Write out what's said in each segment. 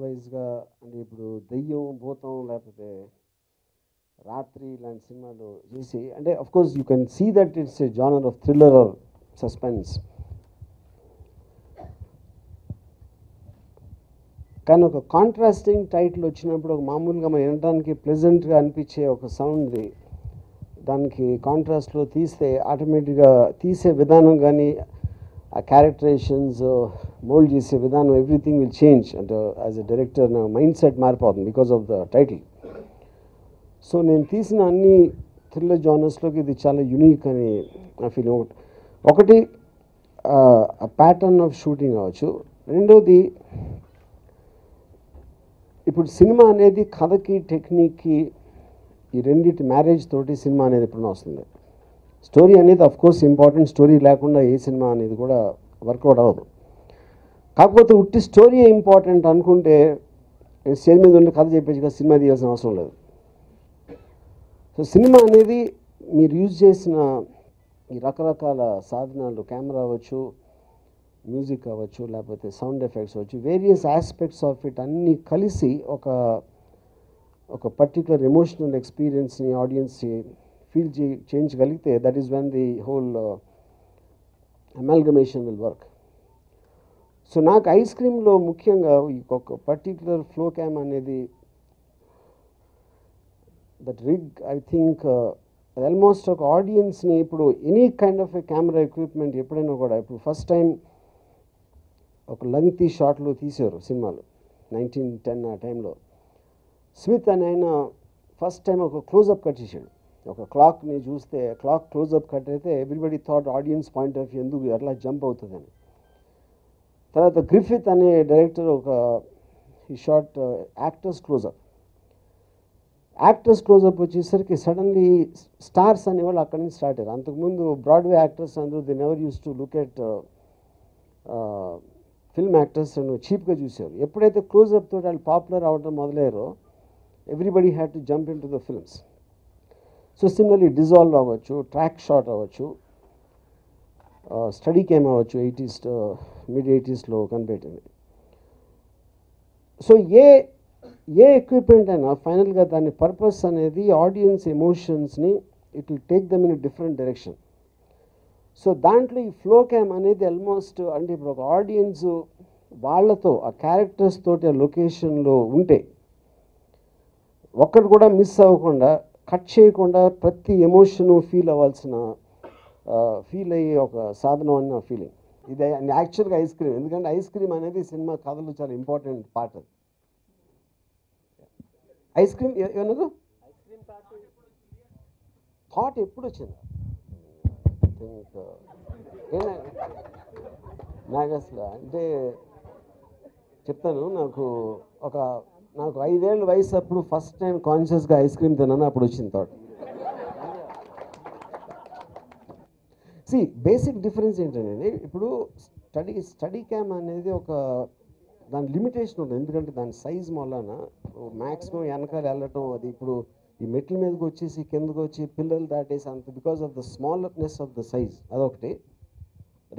వైజ్గా అంటే ఇప్పుడు దెయ్యం భూతం లేకపోతే రాత్రి ఇలాంటి సినిమాలు చేసి అంటే of course you can see that it's a genre of thriller or suspense. కానీ ఒక కాంట్రాస్టింగ్ టైటిల్ వచ్చినప్పుడు ఒక మామూలుగా మనం వినడానికి ప్లెజెంట్గా అనిపించే ఒక సౌండ్ది దానికి కాంట్రాస్ట్లో తీస్తే ఆటోమేటిక్గా తీసే విధానం కానీ ఆ క్యారెక్టరైజేషన్స్ మోల్డ్ చేసే విధానం ఎవ్రీథింగ్ విల్ చేంజ్. అంటే యాజ్ ఎ డైరెక్టర్ నా మైండ్ సెట్ మారిపోతుంది because of the title. So నేను తీసిన అన్ని థ్రిల్లర్ జానర్స్లోకి ఇది చాలా యూనిక్ అని నా ఫీలింగ్. ఒకటి ప్యాటర్న్ ఆఫ్ షూటింగ్ అవ్వచ్చు. రెండోది ఇప్పుడు సినిమా అనేది కథకి టెక్నిక్కి ఈ రెండింటి మ్యారేజ్ తోటి సినిమా అనేది ఎప్పుడైనా వస్తుంది. స్టోరీ అనేది అఫ్ కోర్స్ ఇంపార్టెంట్, స్టోరీ లేకుండా ఏ సినిమా అనేది కూడా వర్కౌట్ అవ్వదు. కాకపోతే ఉట్టి స్టోరీ ఇంపార్టెంట్ అనుకుంటే స్టేజ్ మీద ఉండి కథ చెప్పేసి సినిమా తీయాల్సిన అవసరం లేదు. సో సినిమా అనేది మీరు యూజ్ చేసిన ఈ రకరకాల సాధనాలు, కెమెరా అవ్వచ్చు, మ్యూజిక్ అవ్వచ్చు, లేకపోతే సౌండ్ ఎఫెక్ట్స్ అవ్వచ్చు, వేరియస్ ఆస్పెక్ట్స్ ఆఫ్ ఇట్ అన్నీ కలిసి ఒక పర్టికులర్ ఎమోషనల్ ఎక్స్పీరియన్స్ని ఆడియన్స్ ఫీల్ చేయించగలిగితే that is when the whole amalgamation will work. So నాకు ఐస్ క్రీమ్లో ముఖ్యంగా ఒక పర్టికులర్ ఫ్లో క్యామ్ అనేది that rig I think almost ఒక ఆడియన్స్ని ఇప్పుడు any kind of a camera equipment ఎప్పుడైనా కూడా ఇప్పుడు ఫస్ట్ టైం ఒక లెంగ్తీ షాట్లు తీశారు సినిమాలు 1910 ఆ టైంలో. స్మిత్ అని ఆయన ఫస్ట్ టైం ఒక క్లోజప్ కట్ చేశాడు. ఒక క్లాక్ని చూస్తే క్లాక్ క్లోజప్ కట్ అయితే everybody thought audience point of view ఎందుకు అట్లా జంప్ అవుతుందని. తర్వాత గ్రిఫిత్ అనే డైరెక్టర్ ఈ short actors closeup. Actors closeup వచ్చేసరికి సడన్లీ స్టార్స్ అనేవాళ్ళు అక్కడి నుంచి స్టార్ట్ అయ్యారు. అంతకుముందు బ్రాడ్వే యాక్టర్స్ అందరూ they never use to look at film actors చీప్గా చూశారు. ఎప్పుడైతే క్లోజప్ తోటి వాళ్ళు పాపులర్ అవ్వడం మొదలయ్యారో everybody had to jump in to the films. So similarly dissolve అవ్వచ్చు, ట్రాక్ షాట్ అవ్వచ్చు, స్టడీ కేమ్ అవ్వచ్చు, మిడ్ 80s కనిపెట్టింది. సో ఏ ఎక్విప్మెంట్ అయినా ఫైనల్గా దాని పర్పస్ అనేది ఆడియన్స్ ఎమోషన్స్ని it will take them in different direction. So దాంట్లో ఈ ఫ్లో క్యామ్ అనేది ఆల్మోస్ట్ అంటే ఇప్పుడు ఒక ఆడియన్స్ వాళ్ళతో ఆ క్యారెక్టర్స్ తోటి ఆ లొకేషన్లో ఉంటే ఒక్కటి కూడా మిస్ అవ్వకుండా, కట్ చేయకుండా ప్రతి ఎమోషను ఫీల్ అయ్యే ఒక సాధనం అని నా ఫీలింగ్. ఇది యాక్చువల్గా ఐస్ క్రీమ్, ఎందుకంటే ఐస్ క్రీమ్ అనేది సినిమా కథలో చాలా ఇంపార్టెంట్ పార్ట్. అది ఐస్ క్రీమ్ ఏమన్నారు థాట్ ఎప్పుడు వచ్చింది నాకు అసలు అంటే చెప్తాను. నాకు 5 ఏళ్ళ వయసు అప్పుడు ఫస్ట్ టైం కాన్షియస్గా ఐస్ క్రీమ్ తిన్నాను, అప్పుడు వచ్చింది థాట్. బేసిక్ డిఫరెన్స్ ఏంటంటే ఇప్పుడు స్టడీ క్యామ్ అనేది దాని లిమిటేషన్ ఉంటుంది. ఎందుకంటే దాని సైజ్ వలన మ్యాక్సిమం వెనకాల వెళ్ళటం, అది ఇప్పుడు ఈ మెట్ల మీదకి వచ్చేసి కిందకు వచ్చి పిల్లలు దాటేసి అంత because of the smallerness of the size, అదొకటి.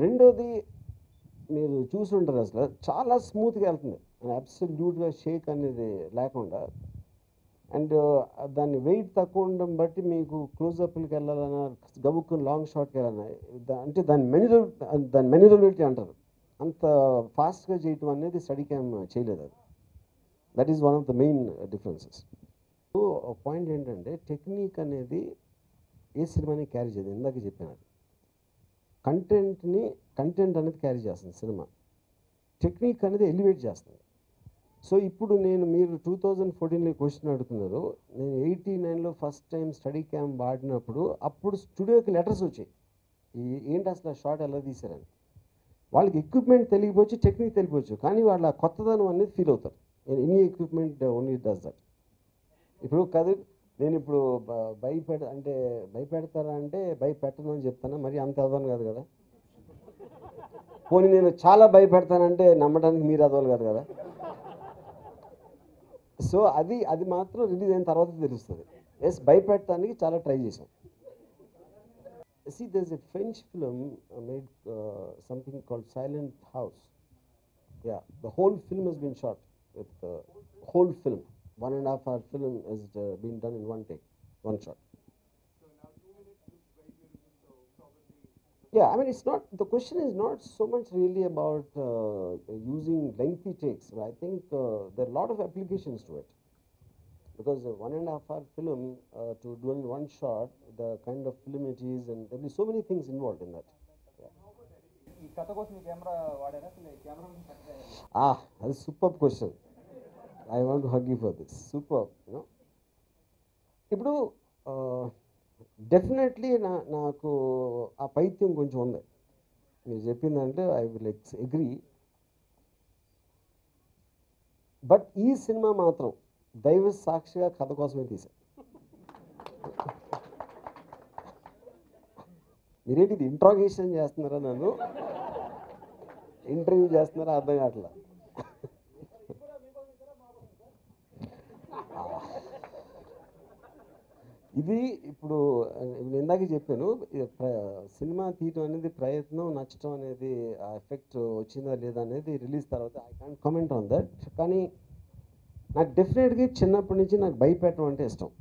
రెండోది మీరు చూసుంటారు అసలు చాలా స్మూత్గా వెళ్తుంది, అబ్సల్యూట్గా షేక్ అనేది లేకుండా. అండ్ దాన్ని వెయిట్ తక్కువ ఉండడం బట్టి మీకు క్లోజప్లకి వెళ్ళాలన్నా గబుక్కుని లాంగ్ షాట్కి వెళ్ళాలన్నా అంటే దాని మెన్యురబిలిటీ అంటారు, అంత ఫాస్ట్గా చేయటం అనేది స్టడీ క్యామ్ చేయలేదు. అది that is one of the main differences. So ఒక పాయింట్ ఏంటంటే టెక్నిక్ అనేది ఏ సినిమాని క్యారీ చేయదు. ఇందాక చెప్పాను, కంటెంట్ అనేది క్యారీ చేస్తుంది సినిమా, టెక్నిక్ అనేది ఎలివేట్ చేస్తుంది. సో ఇప్పుడు మీరు 2014లో క్వశ్చన్ అడుగుతున్నారు, నేను 89లో ఫస్ట్ టైం స్టడీ క్యామ్ వాడినప్పుడు అప్పుడు స్టూడియోకి లెటర్స్ వచ్చాయి, ఏంటి అసలు ఆ షాట్ ఎలా తీశారని. వాళ్ళకి ఎక్విప్మెంట్ తెలియపోవచ్చు, టెక్నిక్ తెలియపోవచ్చు, కానీ వాళ్ళ కొత్తదనం అనేది ఫీల్ అవుతారు. Any equipment only does that. ఇప్పుడు నేను ఇప్పుడు భయపెడతారా అంటే భయపెట్టను అని చెప్తాను, మరి అంత అదవను కాదు కదా. పోనీ నేను చాలా భయపెడతానంటే నమ్మడానికి మీరు అదవాలి కాదు కదా. సో అది మాత్రం రిలీజ్ అయిన తర్వాత తెలుస్తుంది. భయపెట్టడానికి చాలా ట్రై చేశాం. there's a French film made something called Silent House. Yeah, the whole film has been shot with whole film. 1.5 hour film has been done in one take, one shot. Yeah, I mean, it's not, the question is not so much really about using lengthy takes. I think there are a lot of applications to it. Because a 1.5 hour film to do in one shot, the kind of film it is, and there'll be so many things involved in that. ఈ కథ కోసం ఈ camera వాడారా అసలు camera That's a superb question. I want to hug you for this. Superb, you know. ఇప్పుడు definitely నాకు ఆ పైత్యం కొంచెం ఉంది మీరు చెప్పిందంటే ఐ విల్ అగ్రీ. బట్ ఈ సినిమా మాత్రం దైవ సాక్షిగా కథ కోసమే తీశాను. మీరేంటి ఇది ఇంట్రాగేషన్ చేస్తున్నారా, నన్ను ఇంటర్వ్యూ చేస్తున్నారా అర్థం కావట్లా. ఇది ఇప్పుడు నేను ఇందాకే చెప్పాను, సినిమా తీయటం అనేది ప్రయత్నం, నచ్చటం అనేది ఆ ఎఫెక్ట్ వచ్చిందా లేదా అనేది రిలీజ్ తర్వాత I can't comment on that. కానీ నాకు డెఫినెట్గా చిన్నప్పటి నుంచి నాకు భయపెట్టడం అంటే ఇష్టం.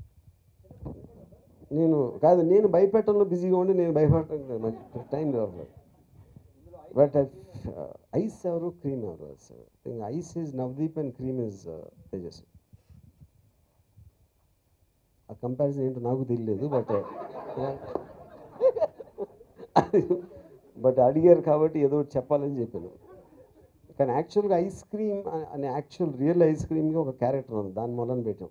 నేను భయపెట్టడంలో బిజీగా ఉండి నేను భయపడటం టైం లేదు. బట్ ఐస్ ఎవరు క్రీమ్ ఎవరు, ice is Navdeep and cream is Tejaswi. ఆ కంపారిజన్ ఏంటో నాకు తెలియలేదు, బట్ అడిగారు కాబట్టి ఏదో ఒకటి చెప్పాలని చెప్పాను. కానీ యాక్చువల్గా ఐస్ క్రీమ్ అనే రియల్ ఐస్ క్రీమ్కి ఒక క్యారెక్టర్ ఉంది, దాని మూలన పెట్టాం.